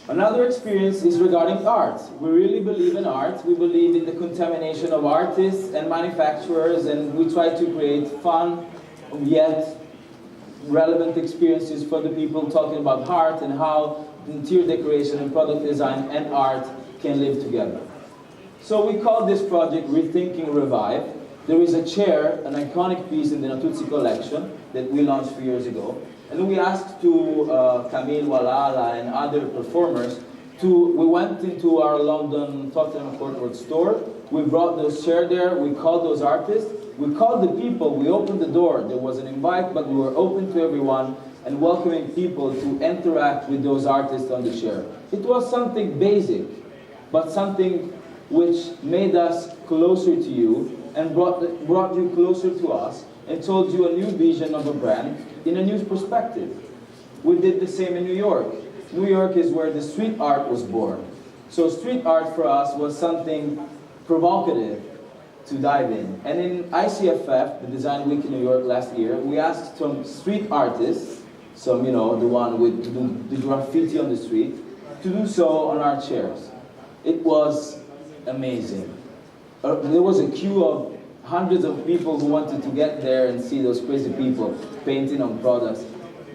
Another experience is regarding art. We really believe in art. We believe in the contamination of artists and manufacturers, and we try to create fun yet relevant experiences for the people, talking about art and how interior decoration and product design and art can live together. So we call this project Rethinking Revive. There is a chair, an iconic piece in the Natuzzi collection that we launched a few years ago. And we asked to Camille Walala and other performers we went into our London Tottenham Court Road store. We brought those chairs there, we called those artists, we called the people, we opened the door. There was an invite, but we were open to everyone and welcoming people to interact with those artists on the chair. It was something basic, but something which made us closer to you and brought you closer to us and told you a new vision of a brand in a new perspective. We did the same in New York. New York is where the street art was born. So street art for us was something provocative to dive in. And in ICFF, the Design Week in New York last year, we asked some street artists, the one with the graffiti on the street, to do so on our chairs. It was amazing. There was a queue of hundreds of people who wanted to get there and see those crazy people painting on products.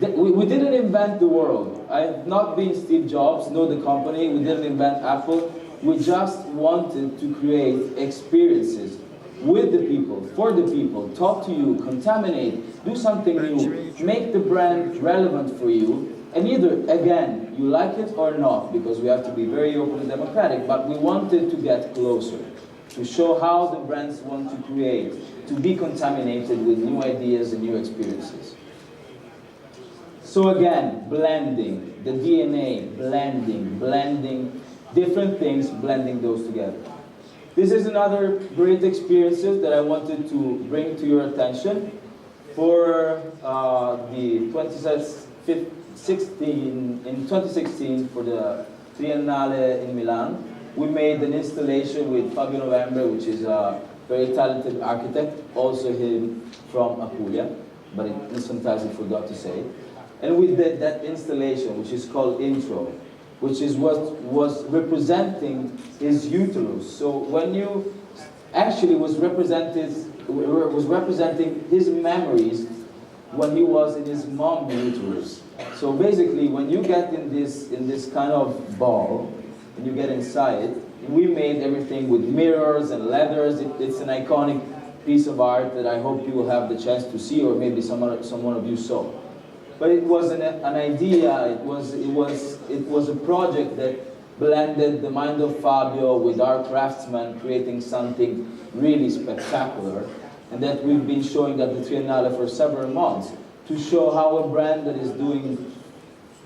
We didn't invent the world. I have not been Steve Jobs, know the company. We didn't invent Apple. We just wanted to create experiences with the people, for the people, talk to you, contaminate, do something new, make the brand relevant for you, and either, again, you like it or not, because we have to be very open and democratic, but we wanted to get closer, to show how the brands want to create, to be contaminated with new ideas and new experiences. So again, blending, the DNA, blending different things, blending those together. This is another great experiences that I wanted to bring to your attention. For the 2016, for the Triennale in Milan, we made an installation with Fabio Novembre, which is a very talented architect, also him from Apulia, but sometimes I forgot to say. And we did that installation, which is called Intro, which is what was representing his uterus. So when you actually was representing his memories when he was in his mom's uterus. So basically, when you get in this kind of ball, and you get inside it, we made everything with mirrors and leathers. It's an iconic piece of art that I hope you will have the chance to see, or maybe someone of you saw. But it was an idea. It was a project that blended the mind of Fabio with our craftsmen, creating something really spectacular, and that we've been showing at the Triennale for several months to show how a brand that is doing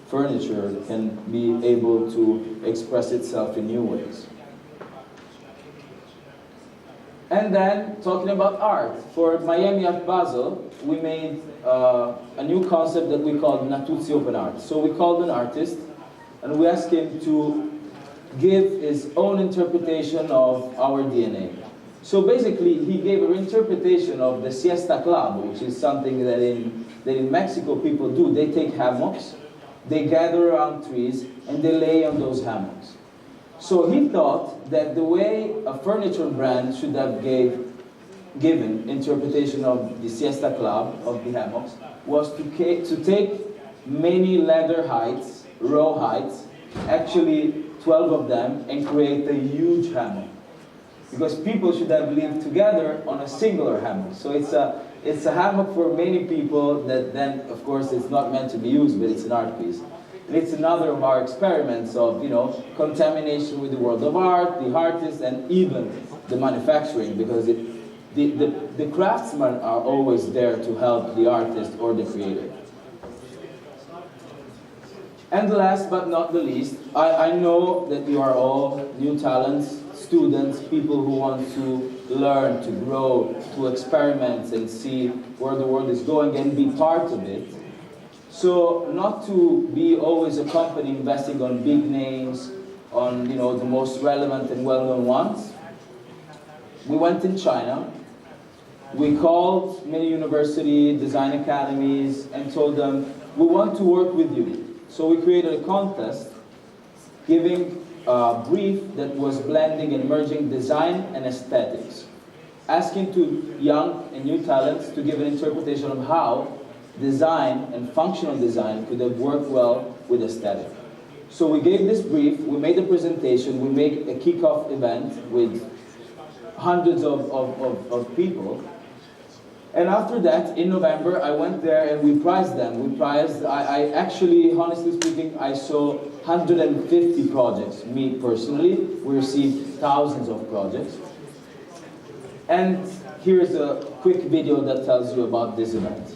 furniture can be able to express itself in new ways. And then, talking about art, for Miami Art Basel, we made a new concept that we called Natuzzi Open Art. So we called an artist, and we asked him to give his own interpretation of our DNA. So basically, he gave an interpretation of the Siesta Club, which is something that in Mexico people do. They take hammocks, they gather around trees, and they lay on those hammocks. So he thought that the way a furniture brand should have given interpretation of the Siesta Club, of the hammocks, was to take many ladder heights, row heights, actually 12 of them, and create a huge hammock. Because people should have lived together on a singular hammock. So it's a hammock for many people that then, of course, it's not meant to be used, but it's an art piece. And it's another of our experiments of, contamination with the world of art, the artists, and even the manufacturing, because the craftsmen are always there to help the artist or the creator. And last but not the least, I know that you are all new talents, students, people who want to learn, to grow, to experiment and see where the world is going and be part of it. So not to be always a company investing on big names, on the most relevant and well-known ones. We went in China. We called many university design academies and told them, we want to work with you. So we created a contest giving a brief that was blending and merging design and aesthetics, asking to young and new talents to give an interpretation of how design and functional design could have worked well with aesthetic. So we gave this brief, we made a presentation, we made a kickoff event with hundreds of people. And after that, in November, I went there and we prized them. I actually, honestly speaking, I saw 150 projects, me personally. We received thousands of projects. And here's a quick video that tells you about this event.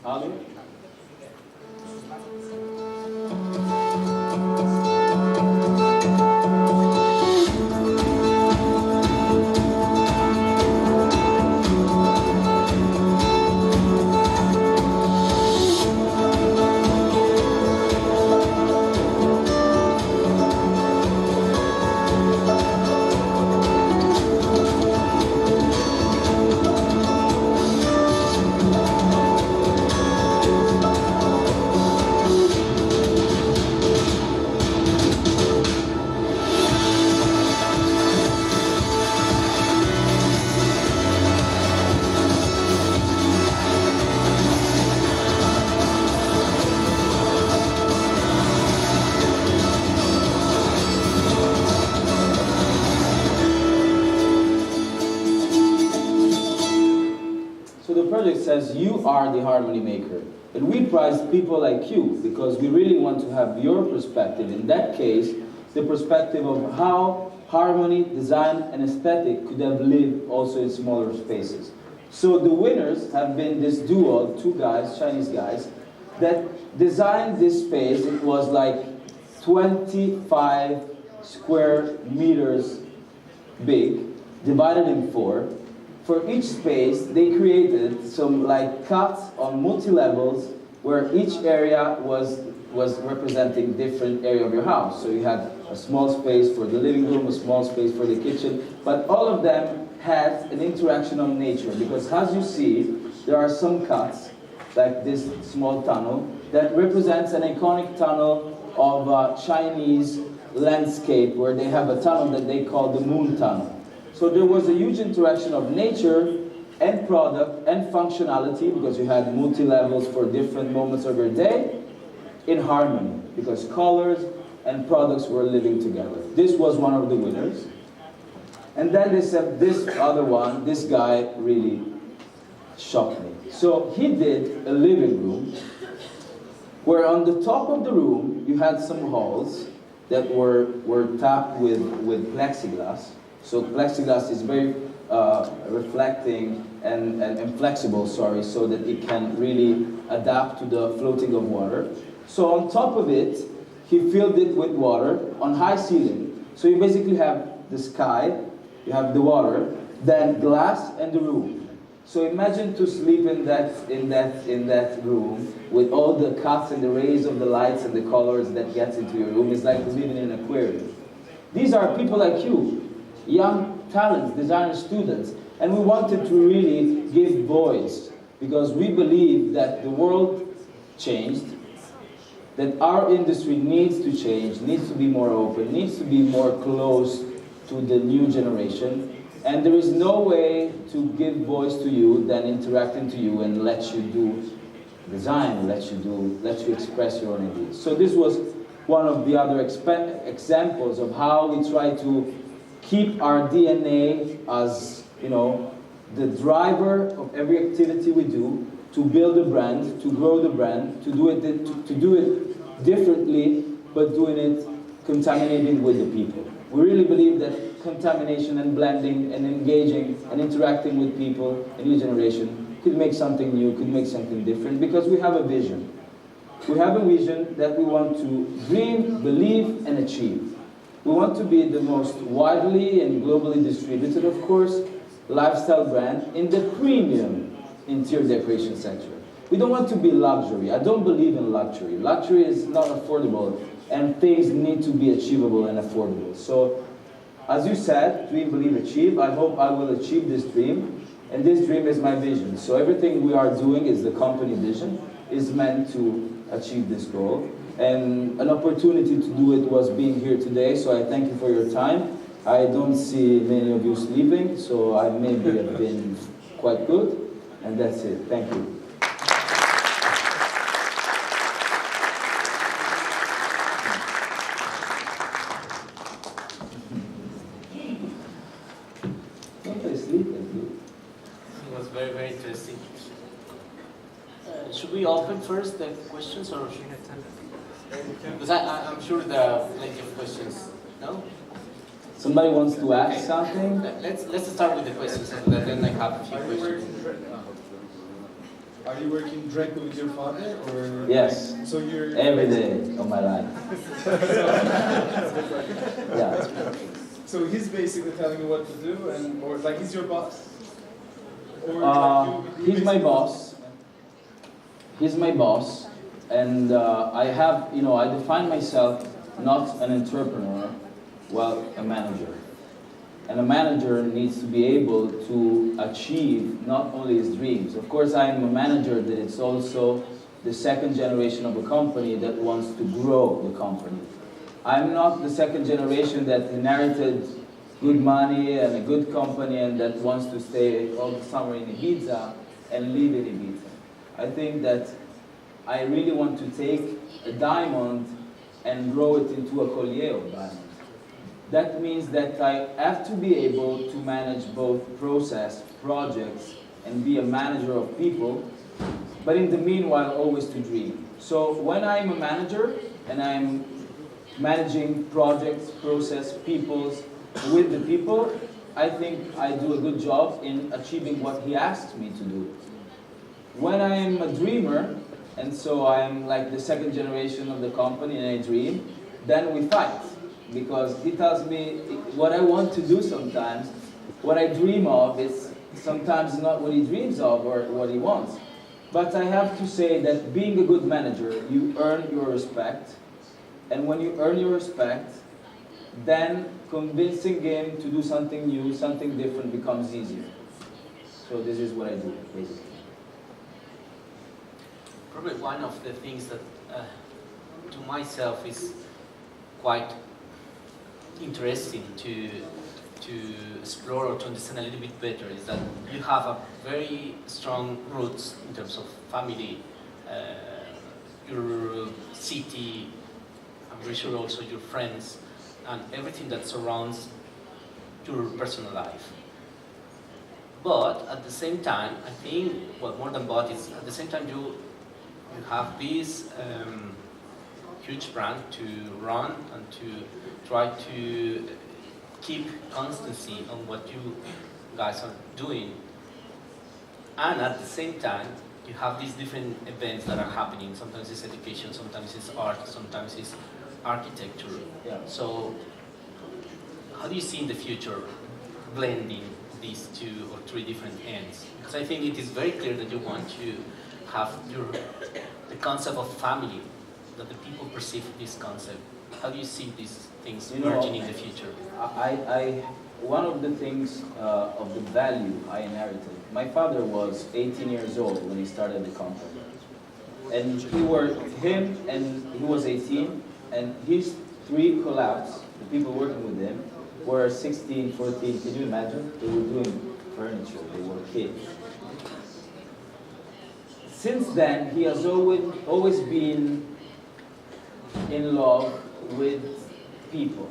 Ali? Says you are the harmony maker. And we prize people like you because we really want to have your perspective. In that case, the perspective of how harmony, design, and aesthetic could have lived also in smaller spaces. So the winners have been this duo, two guys, Chinese guys, that designed this space. It was like 25 square meters big, divided in four. For each space, they created some like cuts on multi-levels where each area was representing different area of your house. So you had a small space for the living room, a small space for the kitchen, but all of them had an interaction of nature because as you see, there are some cuts, like this small tunnel, that represents an iconic tunnel of Chinese landscape where they have a tunnel that they call the moon tunnel. So there was a huge interaction of nature and product and functionality because you had multi-levels for different moments of your day in harmony because colors and products were living together. This was one of the winners. And then they said this other one, this guy really shocked me. So he did a living room where on the top of the room you had some halls that were tapped with plexiglass. So plexiglass is very reflecting and flexible, so that it can really adapt to the floating of water. So on top of it, he filled it with water on high ceiling. So you basically have the sky, you have the water, then glass and the room. So imagine to sleep in that room with all the cuts and the rays of the lights and the colors that gets into your room. It's like living in an aquarium. These are people like you. Young talents, designer students, and we wanted to really give voice because we believe that the world changed, that our industry needs to change, needs to be more open, needs to be more close to the new generation, and there is no way to give voice to you than interacting to you and let you do design, let you express your own ideas. So this was one of the other examples of how we try to keep our DNA as, the driver of every activity we do, to build a brand, to grow the brand, to do it differently, but doing it contaminating with the people. We really believe that contamination and blending and engaging and interacting with people, a new generation, could make something new, could make something different, because we have a vision. We have a vision that we want to dream, believe, and achieve. We want to be the most widely and globally distributed, of course, lifestyle brand in the premium interior decoration sector. We don't want to be luxury. I don't believe in luxury. Luxury is not affordable, and things need to be achievable and affordable. So, as you said, dream, believe, achieve. I hope I will achieve this dream. And this dream is my vision. So everything we are doing is the company vision, is meant to achieve this goal. And an opportunity to do it was being here today, so I thank you for your time. I don't see many of you sleeping, so I maybe have been quite good. And that's it. Thank you. It was very, very interesting. Should we open first the questions, or should because I'm sure there are plenty of questions. No? Somebody wants to ask something? Let's start with the questions, and then I have a few questions. Are you working directly with your father, or? Yes. So you're every day of my life. Yeah. So he's basically telling you what to do, and or like he's your boss? Or he's my boss. He's my boss, and I have, I define myself not an entrepreneur, well, a manager. And a manager needs to be able to achieve not only his dreams. Of course, I am a manager that is also the second generation of a company that wants to grow the company. I'm not the second generation that inherited good money and a good company and that wants to stay all the summer in Ibiza and live in Ibiza. I think that I really want to take a diamond and grow it into a collier of diamonds. That means that I have to be able to manage both process, projects, and be a manager of people, but in the meanwhile always to dream. So when I'm a manager and I'm managing projects, process, peoples, with the people, I think I do a good job in achieving what he asks me to do. When I'm a dreamer, and so I'm like the second generation of the company and I dream, then we fight. Because he tells me what I want to do sometimes, what I dream of is sometimes not what he dreams of or what he wants. But I have to say that being a good manager, you earn your respect. And when you earn your respect, then convincing him to do something new, something different becomes easier. So this is what I do, basically. Probably one of the things that to myself is quite interesting to explore or to understand a little bit better is that you have a very strong roots in terms of family, your city, I'm very sure also your friends, and everything that surrounds your personal life. But at the same time, I think, well, more than but, is at the same time you have this huge brand to run and to try to keep constancy on what you guys are doing. And at the same time, you have these different events that are happening. Sometimes it's education, sometimes it's art, sometimes it's architecture. Yeah. So how do you see in the future blending these two or three different ends? Because I think it is very clear that you want to have the concept of family, that the people perceive this concept. How do you see these things merging in the future? One of the things of the value I inherited, my father was 18 years old when he started the company. And he was 18, and his three collabs, the people working with him, were 16, 14, can you imagine? They were doing furniture, they were kids. Since then, he has always been in love with people.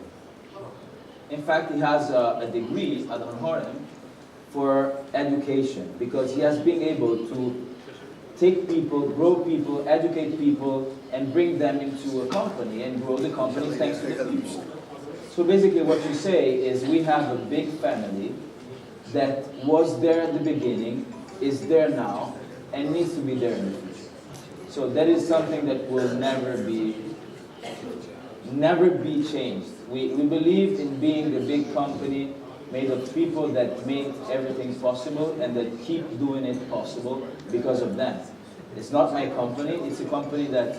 In fact, he has a degree at Honorem for education because he has been able to take people, grow people, educate people, and bring them into a company and grow the company thanks to the people. So basically what you say is we have a big family that was there at the beginning, is there now, and needs to be there in the future. So that is something that will never be changed. We believe in being a big company made of people that make everything possible and that keep doing it possible because of them. It's not my company, it's a company that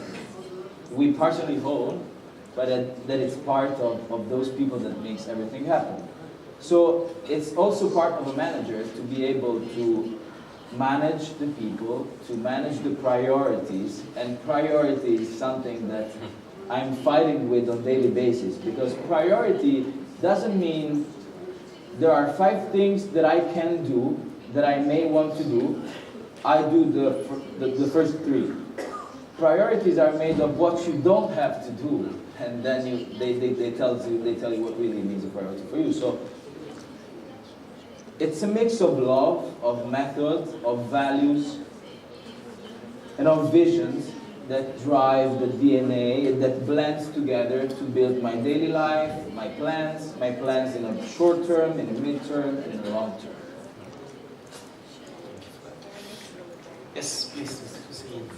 we partially own, but that it's part of those people that makes everything happen. So it's also part of a manager to be able to manage the people, to manage the priorities, and priority is something that I'm fighting with on a daily basis, because priority doesn't mean there are 5 things that I can do, that I may want to do. I do the first 3. Priorities are made of what you don't have to do, and then they tell you what really means a priority for you. So it's a mix of love, of methods, of values, and of visions that drive the DNA, that blends together to build my daily life, my plans in a short term, in a mid-term, and in a long term. Yes, please, Mr. Hussein.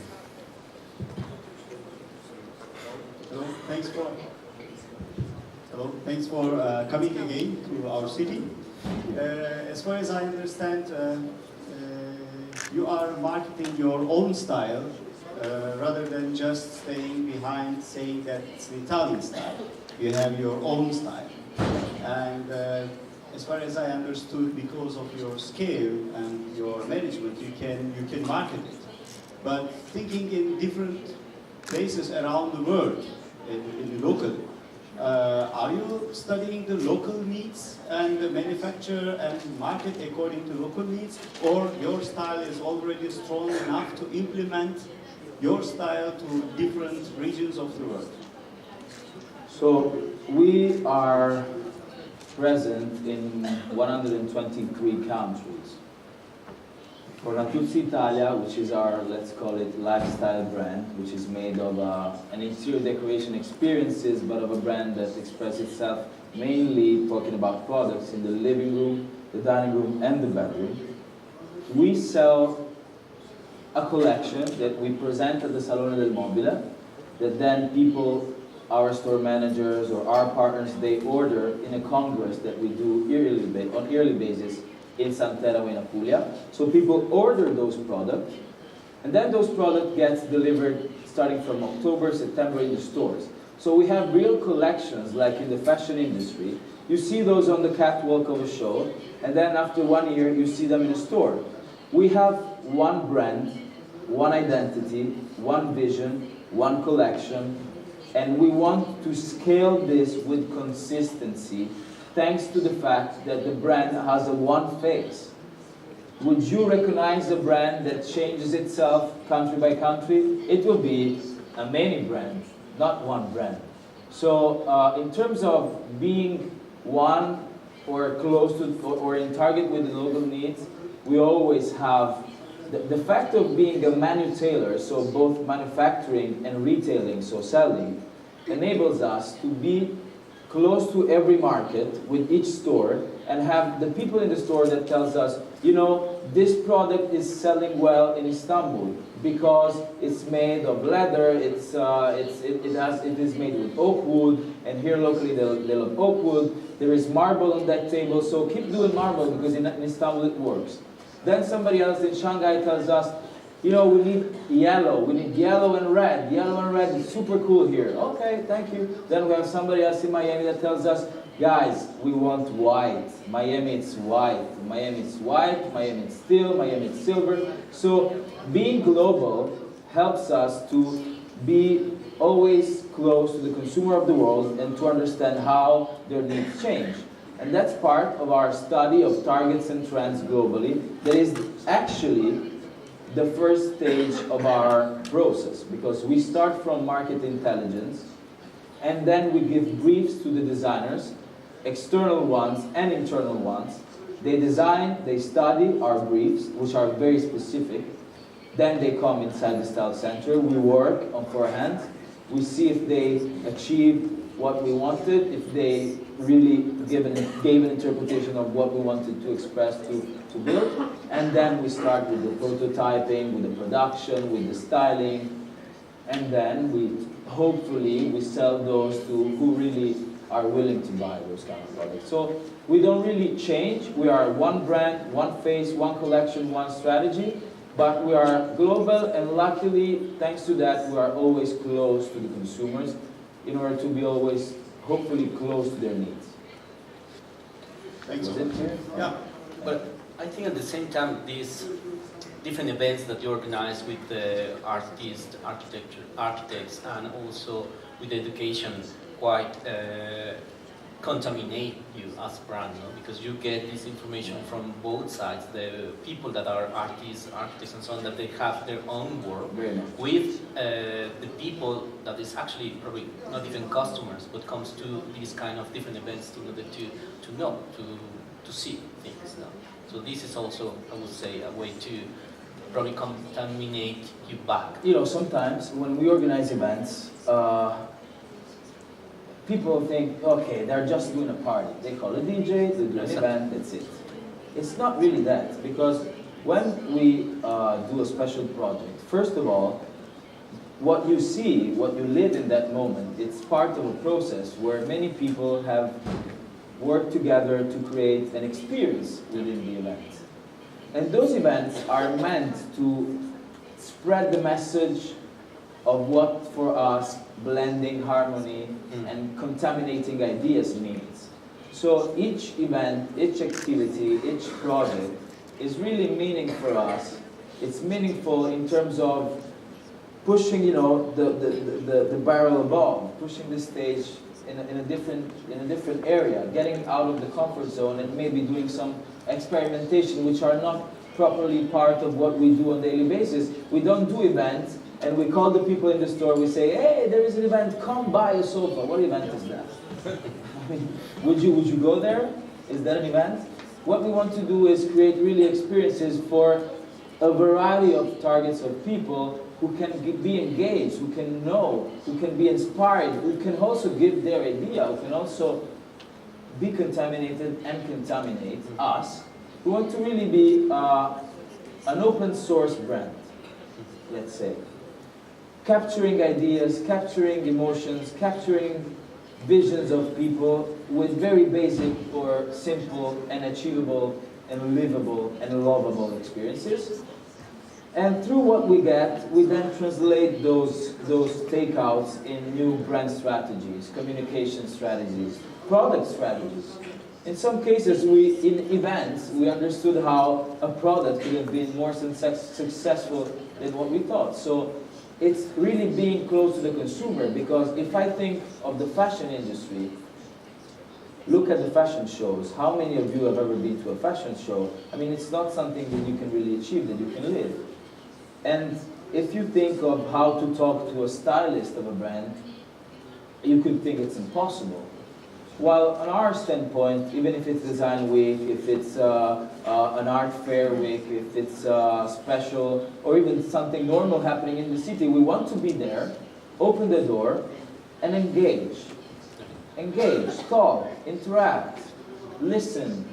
Hello, thanks for coming again to our city. As far as I understand, you are marketing your own style rather than just staying behind saying that it's an Italian style. You have your own style. And as far as I understood, because of your scale and your management, you can market it. But thinking in different places around the world, in the local, are you studying the local needs and manufacture and market according to local needs, or your style is already strong enough to implement your style to different regions of the world? So we are present in 123 countries. For Natuzzi Italia, which is our, let's call it, lifestyle brand, which is made of an interior decoration experiences, but of a brand that expresses itself mainly talking about products in the living room, the dining room, and the bedroom. We sell a collection that we present at the Salone del Mobile, that then people, our store managers or our partners, they order in a congress that we do on yearly basis in Santeramo in Apulia. So people order those products, and then those products gets delivered starting from October, September in the stores. So we have real collections like in the fashion industry. You see those on the catwalk of a show, and then after 1 year you see them in a store. We have one brand, one identity, one vision, one collection, and we want to scale this with consistency, thanks to the fact that the brand has a one face. Would you recognize a brand that changes itself country by country? It will be a many brand, not one brand. So in terms of being one or close to or in target with the local needs, we always have the fact of being a manu-tailer, so both manufacturing and retailing, so selling, enables us to be close to every market with each store and have the people in the store that tells us, you know, this product is selling well in Istanbul because it's made of leather, it is made with oak wood, and here locally they love oak wood. There is marble on that table, so keep doing marble because in Istanbul it works. Then somebody else in Shanghai tells us, you know, we need yellow and red. Yellow and red is super cool here. Okay, thank you. Then we have somebody else in Miami that tells us, guys, we want white. Miami it's white. Miami it's white. Miami it's steel. Miami it's silver. So being global helps us to be always close to the consumer of the world and to understand how their needs change. And that's part of our study of targets and trends globally. That is actually the first stage of our process, because we start from market intelligence and then we give briefs to the designers, external ones and internal ones. They design, they study our briefs, which are very specific. Then they come inside the style center. We work on forehand. We see if they achieved what we wanted, if they really gave an interpretation of what we wanted to express to build. And then we start with the prototyping, with the production, with the styling. And then hopefully we sell those to who really are willing to buy those kind of products. So we don't really change. We are one brand, one face, one collection, one strategy. But we are global, and luckily, thanks to that, we are always close to the consumers in order to be always, hopefully, close to their needs. Thanks. Was it clear? Yeah. But I think at the same time, these different events that you organize with the artists, architects, and also with education quite contaminate you as brand, no? Because you get this information from both sides, the people that are artists, architects and so on, that they have their own world, Very nice. with the people that is actually probably not even customers, but comes to these kind of different events in order to know, to see things. No? So this is also, I would say, a way to probably contaminate you back. You know, sometimes when we organize events, people think, okay, they're just doing a party. They call a DJ, they do an event, that's it. It's not really that, because when we do a special project, first of all, what you see, what you live in that moment, it's part of a process where many people have worked together to create an experience within the event. And those events are meant to spread the message of what for us blending harmony and contaminating ideas means. So each event, each activity, each project is really meaning for us. It's meaningful in terms of pushing, you know, the barrel above, pushing the stage in a different area, getting out of the comfort zone and maybe doing some experimentation which are not properly part of what we do on a daily basis. We don't do events and we call the people in the store, we say, hey, there is an event, come buy a sofa. What event is that? I mean, would you go there? Is that an event? What we want to do is create really experiences for a variety of targets of people who can be engaged, who can know, who can be inspired, who can also give their idea, who can also be contaminated and contaminate us. We want to really be an open source brand, let's say. Capturing ideas, capturing emotions, capturing visions of people with very basic or simple and achievable and livable and lovable experiences. And through what we get, we then translate those takeouts in new brand strategies, communication strategies, product strategies. In some cases, in events, we understood how a product could have been more successful than what we thought. So it's really being close to the consumer, because if I think of the fashion industry, look at the fashion shows. How many of you have ever been to a fashion show? I mean, it's not something that you can really achieve, that you can live. And if you think of how to talk to a stylist of a brand, you could think it's impossible. While on our standpoint, even if it's design week, if it's an art fair week, if it's special, or even something normal happening in the city, we want to be there, open the door, and engage. Engage, talk, interact, listen,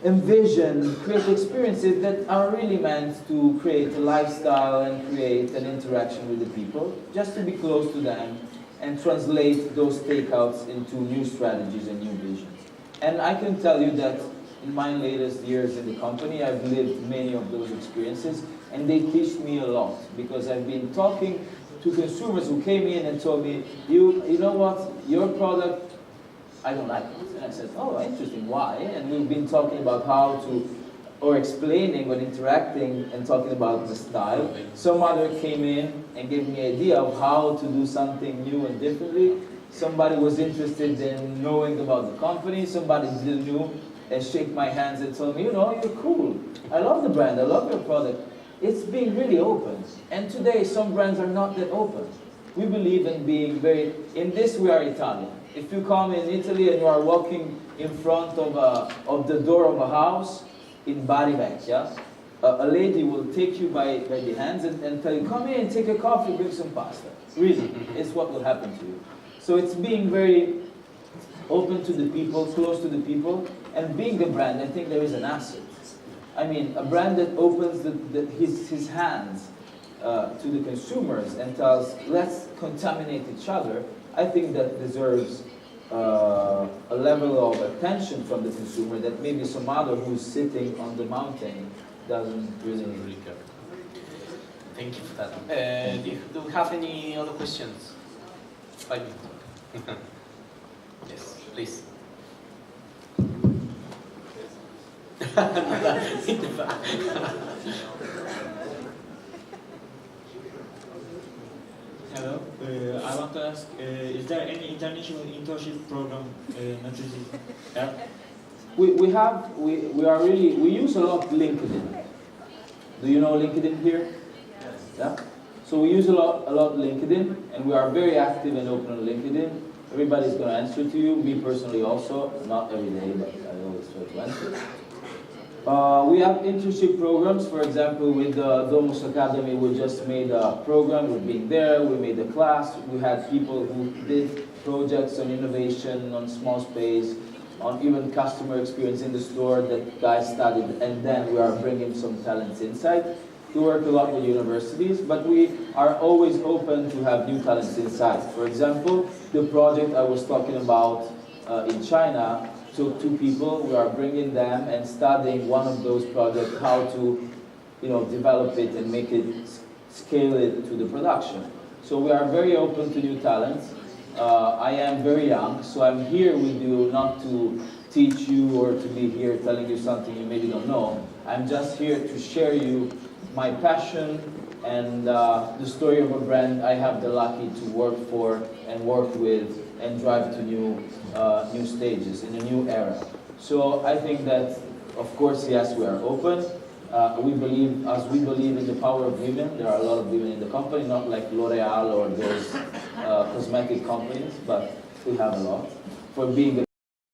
envision, create experiences that are really meant to create a lifestyle and create an interaction with the people, just to be close to them and translate those takeouts into new strategies and new visions. And I can tell you that in my latest years in the company, I've lived many of those experiences, and they teach me a lot, because I've been talking to consumers who came in and told me, you know what, your product, I don't like it. And I said, oh, interesting, why? And we've been talking about how to, or explaining or interacting and talking about the style. Some other came in and gave me an idea of how to do something new and differently. Somebody was interested in knowing about the company. Somebody didn't know and shake my hands and told me, you know, you're cool. I love the brand, I love your product. It's being really open. And today, some brands are not that open. We believe in being very, in this we are Italian. If you come in Italy and you are walking in front of the door of a house in Bari Vecchia, a lady will take you by the hands and tell you, come in, take a coffee, bring some pasta. Really, it's what will happen to you. So it's being very open to the people, close to the people, and being a brand, I think there is an asset. I mean, a brand that opens his hands to the consumers and tells, let's contaminate each other, I think that deserves a level of attention from the consumer that maybe some other who's sitting on the mountain doesn't really care. Thank you for that. Do we have any other questions? 5 minutes. Yes, please. In the back. Hello. I want to ask, is there any international internship program Natuzzi have? We use a lot LinkedIn. Do you know LinkedIn here? Yes. Yeah? So we use a lot LinkedIn, and we are very active and open on LinkedIn. Everybody's going to answer to you, me personally also, not every day, but I always try to answer. We have internship programs. For example, with the Domus Academy, we just made a program. We've been there, we made a class. We had people who did projects on innovation, on small space, on even customer experience in the store that guys studied, and then we are bringing some talents inside. We work a lot with universities, but we are always open to have new talents inside. For example, the project I was talking about in China took 2 people. We are bringing them and studying one of those projects, how to develop it and make it, scale it to the production. So we are very open to new talents. I am very young, so I'm here with you not to teach you or to be here telling you something you maybe don't know. I'm just here to share you my passion and the story of a brand I have the lucky to work for and work with and drive to new stages in a new era. So I think that, of course, yes, we are open. We believe in the power of women. There are a lot of women in the company, not like L'Oreal or those cosmetic companies, but we have a lot. For being a